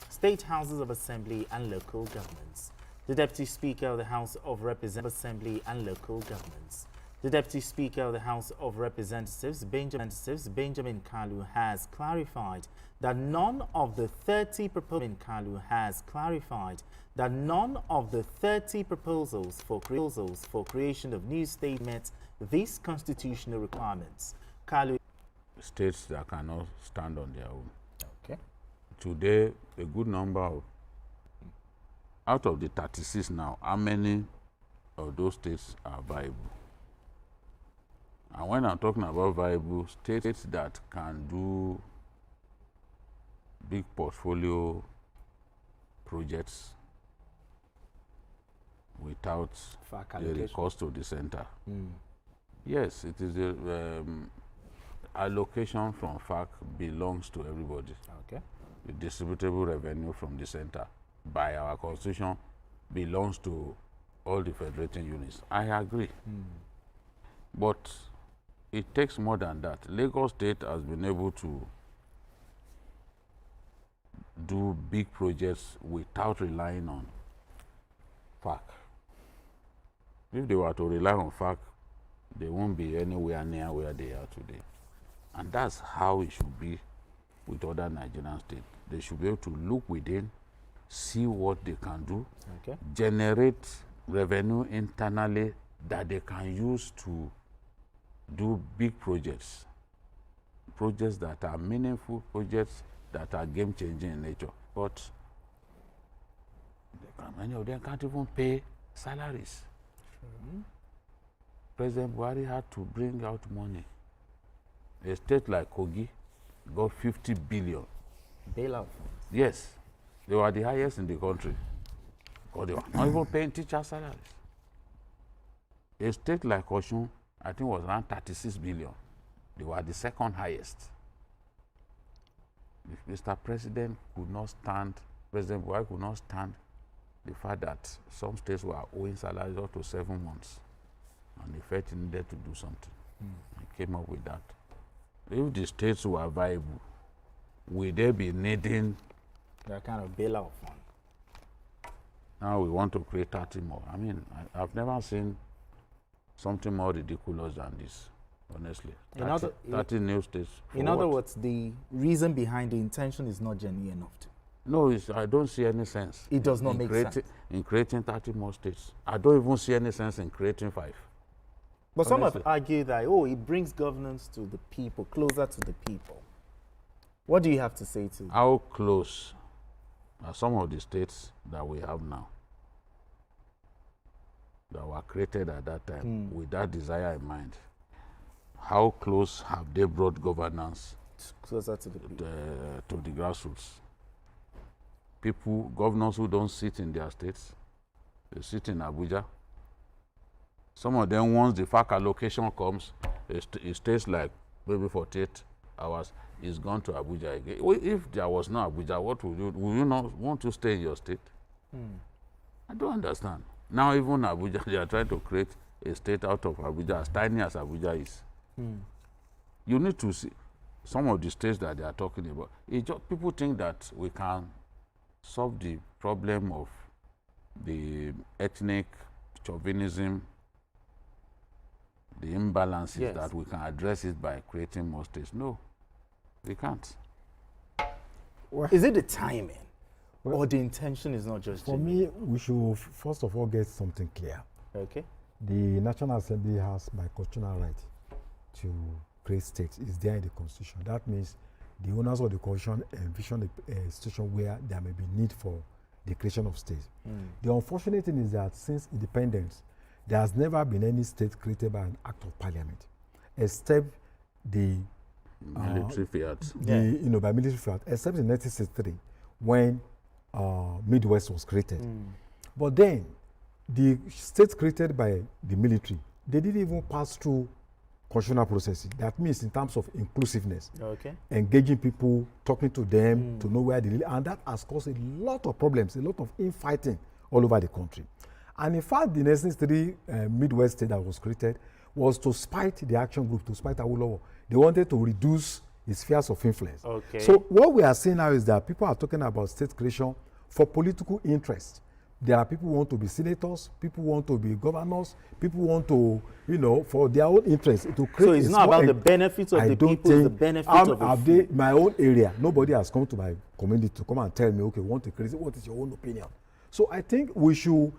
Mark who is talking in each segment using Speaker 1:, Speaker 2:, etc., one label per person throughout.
Speaker 1: state houses of assembly and local governments. The Deputy Speaker of the House of Representatives, Assembly and Local Governments. The Deputy Speaker of the House of Representatives, Benjamin Kalu, has clarified that none of the 30 proposals for creation of new states met these constitutional requirements. Kalu,
Speaker 2: states that cannot stand on their own.
Speaker 1: okay.
Speaker 2: Today, a good number of, out of the 36 now, how many of those states are viable? And when I'm talking about viable, states that can do big portfolio projects without the cost to the center. Yes, it is the allocation from FAC belongs to everybody.
Speaker 1: Okay.
Speaker 2: The distributable revenue from the center by our constitution belongs to all the federating units. I agree. But it takes more than that. Lagos State has been able to do big projects without relying on FAC. If they were to rely on FAC, they won't be anywhere near where they are today. And that's how it should be with other Nigerian states. They should be able to look within, see what they can do,
Speaker 1: Okay.
Speaker 2: generate revenue internally that they can use to do big projects that are meaningful, projects that are game-changing in nature. But many of them can't even pay salaries. President Buhari had to bring out money. A state like Kogi got 50 billion.
Speaker 1: Bailout.
Speaker 2: Yes, they were the highest in the country. Because they were not even paying teacher salaries. A state like Osun, I think, was around 36 billion. They were the second highest. If Mr. President could not stand, President Buhari could not stand the fact that some states were owing salaries up to 7 months, and he felt he needed to do something. He came up with that. If the states were viable, would they be needing
Speaker 1: That kind of bailout fund?
Speaker 2: now we want to create 30 more? I mean, I've never seen something more ridiculous than this, honestly. 30 new states.
Speaker 1: In other words, the reason behind the intention is not genuine enough.
Speaker 2: No, I don't see any sense.
Speaker 1: It does not make sense.
Speaker 2: In creating 30 more states. I don't even see any sense in creating 5.
Speaker 1: But some have argued that, it brings governance to the people, closer to the people. What do you have to say to that?
Speaker 2: How close are some of the states that we have now, that were created at that time with that desire in mind? How close have they brought governance
Speaker 1: Closer to the people.
Speaker 2: to the grassroots? People, governors who don't sit in their states, they sit in Abuja. Some of them, once the FAC allocation comes, it stays like maybe 48 hours, it's gone to Abuja again. If there was no Abuja, what would you not want to stay in your state? I don't understand. Now even Abuja, they are trying to create a state out of Abuja, as tiny as Abuja is. You need to see some of the states that they are talking about. People think that we can solve the problem of the ethnic chauvinism, the imbalances, that we can address it by creating more states. No, we can't.
Speaker 1: Well, is it the timing or the intention is not just
Speaker 3: for me, we should first of all get something clear.
Speaker 1: Okay.
Speaker 3: The National Assembly has by constitutional right to create states. It's there in the Constitution. That means the owners of the Constitution envision a situation where there may be need for the creation of states. The unfortunate thing is that since independence, there has never been any state created by an act of parliament, except the
Speaker 2: military fiat.
Speaker 3: By military fiat, except in 1963 when Midwest was created. But then the states created by the military, they didn't even pass through constitutional processes. That means in terms of inclusiveness, engaging people, talking to them to know where they live, and that has caused a lot of problems, a lot of infighting all over the country. And in fact, the 1963 Midwest state that was created was to spite the action group, to spite Awolowo. They wanted to reduce the spheres of influence.
Speaker 1: Okay.
Speaker 3: So what we are seeing now is that people are talking about state creation for political interest. There are people who want to be senators, people who want to be governors, people who want to, for their own interest to create.
Speaker 1: So it's not about the benefits of the people, it's the benefit of the few.
Speaker 3: My own area, nobody has come to my community to come and tell me, okay, we want to create. What is your own opinion? So I think we should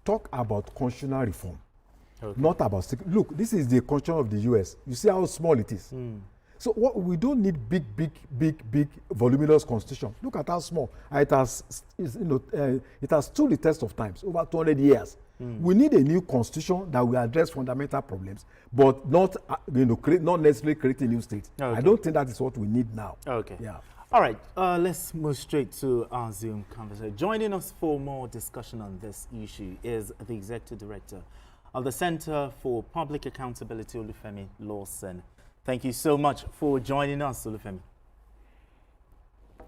Speaker 3: talk about constitutional reform, not about look. This is the constitution of the U.S. You see how small it is. So we don't need big, voluminous constitution. Look at how small. It has stood the test of times, over 200 years. We need a new constitution that will address fundamental problems, but not, not necessarily create a new state.
Speaker 1: Okay.
Speaker 3: I don't think that is what we need now.
Speaker 1: Okay.
Speaker 3: Yeah.
Speaker 1: All right. Let's move straight to our Zoom conversation. Joining us for more discussion on this issue is the Executive Director of the Center for Public Accountability, Olufemi Lawson. Thank you so much for joining us, Olufemi.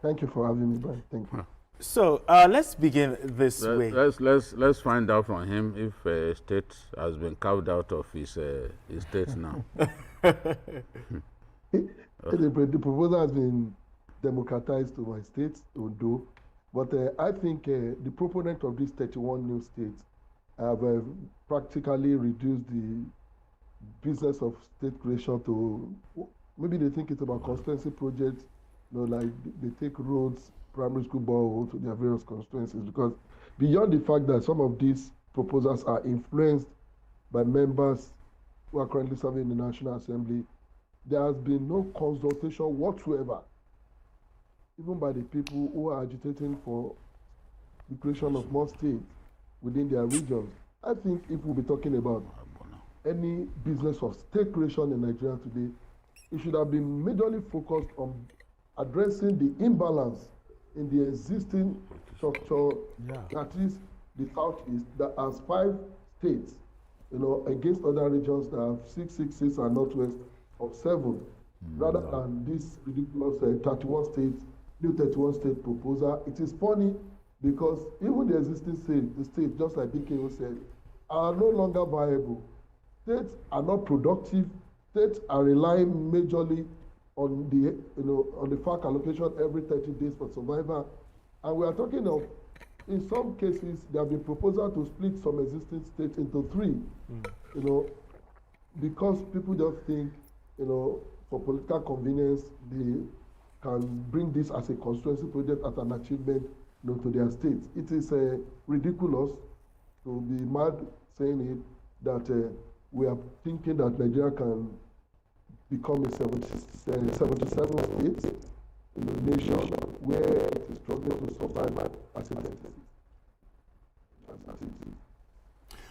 Speaker 4: Thank you for having me, Brian. Thank you.
Speaker 1: So let's begin this way.
Speaker 2: Let's find out from him if a state has been carved out of his state now.
Speaker 4: The proposal has been democratized to my state, Ondo, but I think the proponent of these 31 new states have practically reduced the business of state creation to, maybe they think it's about constituency projects, like they take roads, primary school boreholes to their various constituencies, because beyond the fact that some of these proposals are influenced by members who are currently serving in the National Assembly, there has been no consultation whatsoever, even by the people who are agitating for the creation of more states within their regions. I think if we'll be talking about any business of state creation in Nigeria today, it should have been majorly focused on addressing the imbalance in the existing structure, that is the Southeast, that has 5 states, against other regions that have 6, 6, 6, and Northwest of 7, rather than this ridiculous 31 states, new 31 state proposal. It is funny because even the existing states, just like DKO said, are no longer viable. States are not productive. States are relying majorly on the on the FARC allocation every 30 days for survival, and we are talking of, in some cases, there have been proposals to split some existing states into 3. Because people just think, for political convenience, they can bring this as a constituency project as an achievement, to their states. It is ridiculous to be mad saying it that we are thinking that Nigeria can become a 77 states nation where it is struggling to survive as a nation.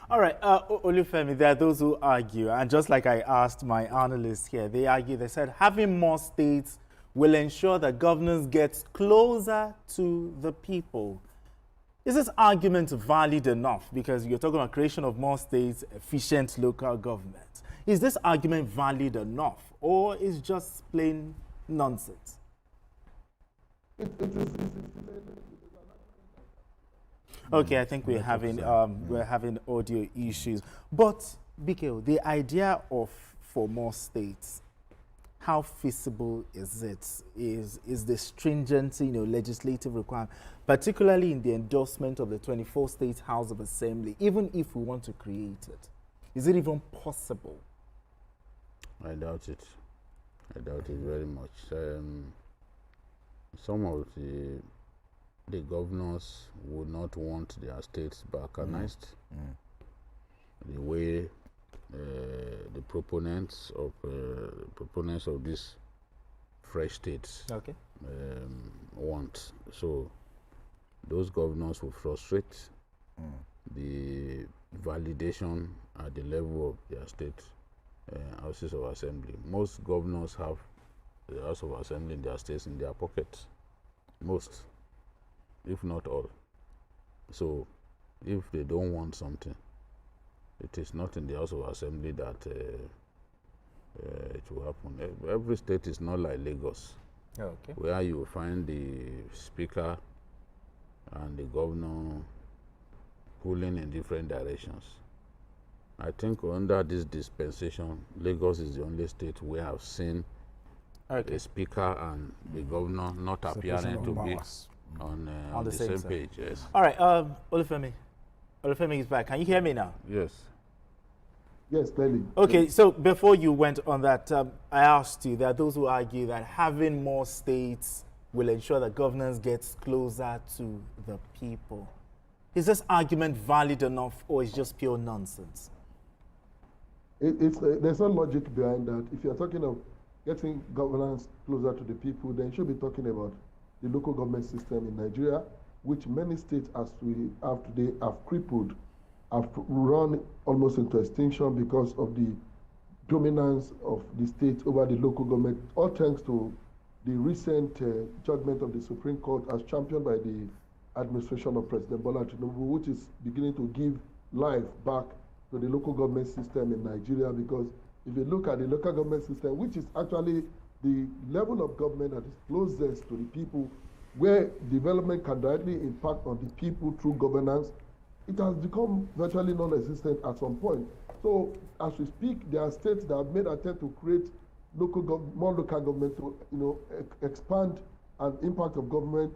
Speaker 1: All right, Olufemi, there are those who argue, and just like I asked my analysts here, they said having more states will ensure that governance gets closer to the people. Is this argument valid enough? Because you're talking about creation of more states, efficient local government. Is this argument valid enough, or is just plain nonsense? Okay, I think we're having audio issues. But BKO, the idea for more states, how feasible is it? Is the stringency, legislative requirement, particularly in the endorsement of the 24 State House of Assembly, even if we want to create it, is it even possible?
Speaker 2: I doubt it. I doubt it very much. Some of the governors would not want their states balkanized. The way the proponents of these fresh states want. So those governors will frustrate the validation at the level of their state houses of assembly. Most governors have the House of Assembly in their states in their pockets. Most, if not all. So if they don't want something, it is not in the House of Assembly that it will happen. Every state is not like Lagos, where you find the speaker and the governor pulling in different directions. I think under this dispensation, Lagos is the only state where I've seen the speaker and the governor not appearing to be on the same page. Yes.
Speaker 1: All right, Olufemi. Olufemi is back. Can you hear me now?
Speaker 2: Yes.
Speaker 4: Yes, clearly.
Speaker 1: Okay, so before you went on that, I asked you, there are those who argue that having more states will ensure that governance gets closer to the people. Is this argument valid enough, or is it just pure nonsense?
Speaker 4: There's no logic behind that. If you're talking of getting governance closer to the people, then you should be talking about the local government system in Nigeria, which many states, as we have today, have crippled, have run almost into extinction because of the dominance of the state over the local government, all thanks to the recent judgment of the Supreme Court as championed by the administration of President Bola Tinubu, which is beginning to give life back to the local government system in Nigeria. Because if you look at the local government system, which is actually the level of government that is closest to the people, where development can directly impact on the people through governance, it has become virtually non-existent at some point. So as we speak, there are states that have made attempt to create more local government to expand an impact of government.